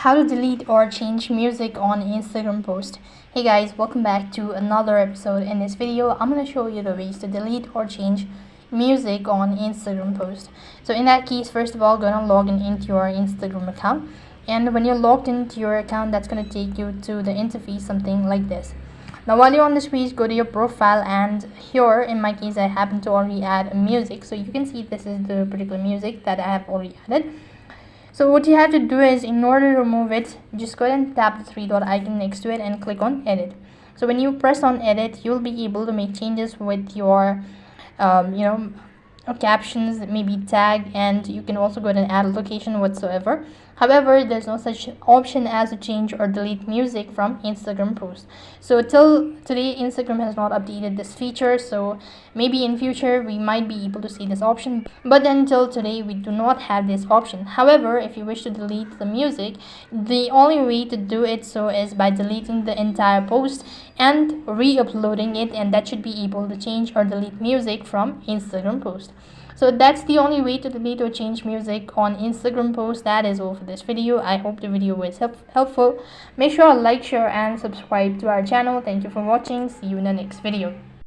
How to delete or change music on Instagram post. Hey guys, welcome back to another episode. In this video I'm going to show you the ways to delete or change music on Instagram post. So in that case, first of all, gonna log in into your Instagram account, and when you're logged into your account, that's going to take you to the interface something like this. Now while you're on this page, go to your profile, and here in my case I happen to already add music, so you can see this is the particular music that I have already added. So what you have to do is, in order to remove it, just go ahead and tap the three dot icon next to it and click on edit. So when you press on edit, you'll be able to make changes with your captions, maybe tag, and you can also go ahead and add a location whatsoever. However, there's no such option as to change or delete music from Instagram posts. So till today, Instagram has not updated this feature, so maybe in future we might be able to see this option, but until today we do not have this option. However, if you wish to delete the music, the only way to do it so is by deleting the entire post and re-uploading it, and that should be able to change or delete music from Instagram post. So that's the only way to delete or change music on Instagram post. That is all for this video. I hope the video was helpful. Make sure to like, share and subscribe to our channel. Thank you for watching. See you in the next video.